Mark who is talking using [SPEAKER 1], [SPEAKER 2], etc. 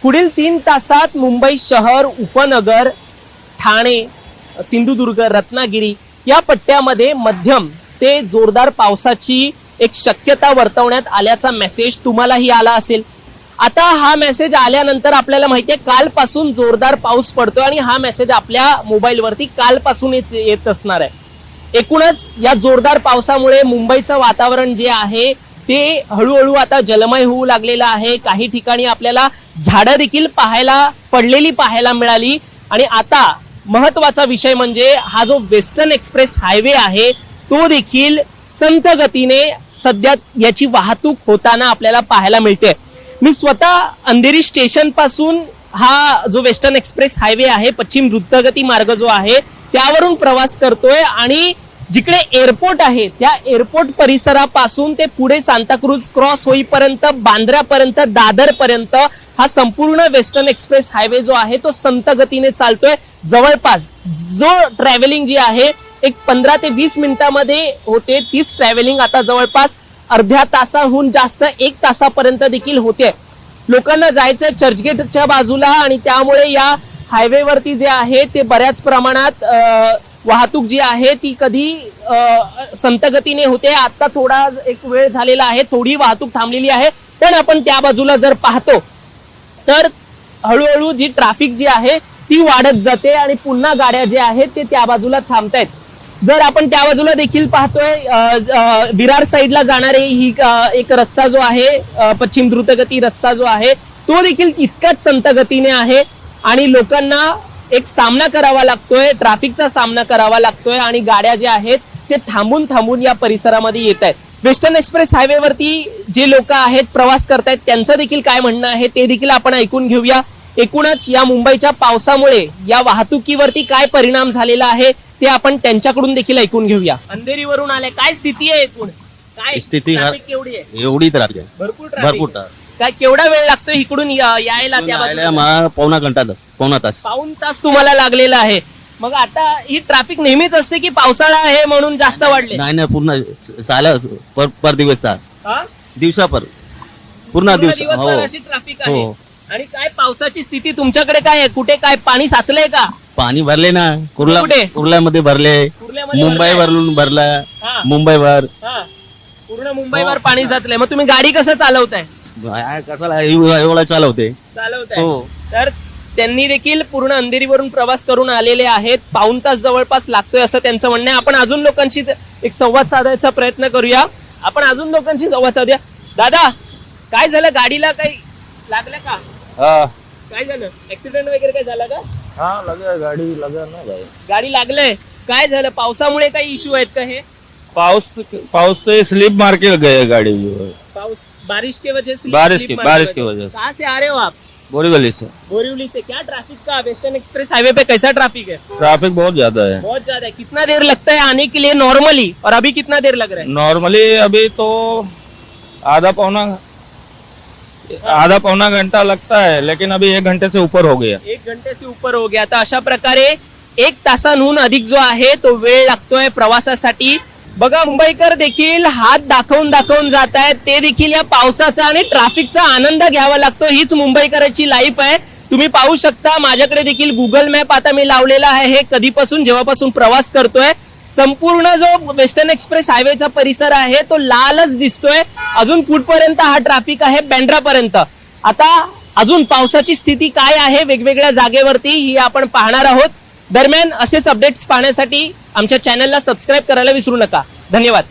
[SPEAKER 1] पुढील 3 तासात मुंबई शहर, उपनगर, ठाणे, सिंधुदुर्ग, रत्नागिरी या पट्ट्यामध्ये मध्यम ते जोरदार पावसाची एक शक्यता वर्तवण्यात आल्याचा मेसेज तुम्हालाही आला असेल। आता हा मेसेज आल्यानंतर आपल्याला माहिती आहे कालपासून जोरदार पाऊस पडतोय आणि हा मेसेज आपल्या मोबाईलवरती कालपासूनच येत असणार आहे। एकूणच या जोरदार पावसामुळे मुंबईचं वातावरण जे आहे ते हळूहळू आता जलमय होऊ लागलेलं आहे। काही ठिकाणी आपल्याला झाडं देखील पडलेली पाहायला मिळाली आणि आता महत्त्वाचा विषय म्हणजे हा जो वेस्टर्न एक्सप्रेस हायवे आहे तो देखील संथ गतीने सध्या याची वाहतूक होताना आपल्याला पाहायला मिळते। मी स्वतः अंधेरी स्टेशन पासून हा जो वेस्टर्न एक्सप्रेस हायवे आहे, पश्चिम द्रुतगती मार्ग जो आहे त्यावरून प्रवास करतोय आणि जिकडे एअरपोर्ट आहे त्या एअरपोर्ट परिसरापासून ते पुढे सांताक्रूज क्रॉस होईपर्यंत, बांद्र्यापर्यंत, दादरपर्यंत हा संपूर्ण वेस्टर्न एक्सप्रेस हायवे जो आहे तो संथ गतीने चालतोय। जवळपास जो ट्रॅव्हलिंग जी आहे एक 15 ते 20 मिनिटांमध्ये होते, तीच ट्रॅव्हलिंग आता जवळपास अर्ध्या तासाहून जास्त 1 तासापर्यंत देखील होते। लोकांना जायचं चर्चगेटच्या बाजूला आणि त्यामुळे या हायवेवरती जे आहे ते बऱ्याच प्रमाणात वाहतूक जी आहे ती कधी संथ गतीने होते। आता थोडा एक वेळ झालेला आहे, थोडी वाहतूक थांबलेली आहे, पण आपण त्या बाजूला जर पाहतो तर हळूहळू जी ट्रॅफिक जी आहे ती वाढत जाते आणि पुन्हा गाड्या ज्या आहेत ते त्या बाजूला थांबतायत। जर आपण त्या बाजूला देखील पाहतोय विरार साईडला जाणारे ही एक रस्ता जो आहे पश्चिम द्रुतगती रस्ता जो आहे तो देखील इतकाच संथ गतीने आहे आणि लोकांना एक सामना करावा लागतोय, ट्रॅफिकचा सामना करावा लागतोय आणि गाड्या ज्या आहेत ते थांबून थांबून या परिसरामध्ये येत आहेत। वेस्टर्न एक्सप्रेस हायवेवरती जे लोक आहेत प्रवास करतायत त्यांचं देखील काय म्हणणं आहे ते देखील आपण ऐकून घेऊया। एकूणच या मुंबईच्या पावसामुळे या वाहतुकीवरती काय परिणाम झालेला आहे ते आपण त्यांच्याकडून देखील ऐकून घेऊया। अंधेरीवरून आले, काय स्थिती आहे एकूण? काय
[SPEAKER 2] स्थिती
[SPEAKER 1] केवढी आहे?
[SPEAKER 2] एवढी ट्रॅफिक आहे,
[SPEAKER 1] भरपूर
[SPEAKER 2] भरपूर
[SPEAKER 1] काय केवढा वेळ लागतोय इकडून यायला? त्या बाजूला
[SPEAKER 2] पावणा तास
[SPEAKER 1] पाऊण तास तुम्हाला लागलेला आहे। मग आता ही ट्रॅफिक नेहमीच असते की पावसाळा आहे म्हणून जास्त वाढले?
[SPEAKER 2] नाही नाही, पूर्ण चालत पर दिवस दिवसा पूर्ण दिवस
[SPEAKER 1] अशी ट्रॅफिक आहे। आणि काय पावसाची स्थिती तुमच्याकडे काय आहे? कुठे काय पाणी साचलंय का?
[SPEAKER 2] पाणी भरले ना,
[SPEAKER 1] कुठे?
[SPEAKER 2] कुर्ल्यामध्ये भरले, मुंबई वरून भरला, मुंबईवर
[SPEAKER 1] पूर्ण मुंबईवर पाणी साचलंय। मग तुम्ही गाडी कसं चालवताय?
[SPEAKER 2] कसा एवढा चालवताय?
[SPEAKER 1] तर त्यांनी देखील पूर्ण अंधेरीवरून प्रवास करून आलेले आहेत। पाऊण तास जवळपास लागतोय असं त्यांचं म्हणणं आहे। आपण अजून लोकांशी एक संवाद साधायचा प्रयत्न करूया। आपण अजून लोकांशी संवाद साधूया। दादा, काय झालं? गाडीला काही लागलं का? काय झालं? ऍक्सिडेंट वगैरे काय झालं का? गाडी लागलंय? काय झालं? पावसामुळे काही इश्यू आहेत का? हे
[SPEAKER 3] पाउस से स्लिप मार के गए गाड़ी जो
[SPEAKER 1] पाउस बारिश के वजह से
[SPEAKER 3] बारिश की वजह से।
[SPEAKER 1] कहाँ से आ रहे हो आप?
[SPEAKER 3] बोरीवली से।
[SPEAKER 1] बोरीवली से। क्या ट्रैफिक का वेस्टर्न एक्सप्रेस हाईवे पे कैसा ट्रैफिक है?
[SPEAKER 3] ट्रैफिक बहुत ज्यादा है।
[SPEAKER 1] बहुत ज्यादा है। कितना देर लगता है आने के लिए नॉर्मली, और अभी कितना देर लग रहा है?
[SPEAKER 3] नॉर्मली अभी तो आधा पौना घंटा लगता है, लेकिन अभी 1 घंटे से ऊपर हो गया।
[SPEAKER 1] 1 घंटे से ऊपर हो गया। तर अशा प्रकारे 1 तासांहून अधिक जो आहे तो वेळ लागतोय प्रवासासाठी। बघा, मुंबईकर देखील हात दाखवून जात आहेत, ते देखील या पावसाचा आणि ट्रॅफिकचा आनंद घ्यावा लागतो। हीच मुंबईकरांची लाईफ आहे। तुम्ही पाहू शकता माझ्याकडे देखील गुगल मॅप आता मी लावलेला आहे। हे कधीपासून जेव्हापासून प्रवास करतोय संपूर्ण जो वेस्टर्न एक्सप्रेस हायवेचा परिसर आहे तो लालच दिसतोय। अजून पुढपर्यंत हा ट्रॅफिक आहे, बँड्रापर्यंत। आता अजून पावसाची स्थिती काय आहे वेगवेगळ्या जागेवरती ही आपण पाहणार आहोत। दरम्यान असेच अपडेट्स पाहण्यासाठी आमच्या चॅनलला सबस्क्राईब करायला विसरू नका। धन्यवाद।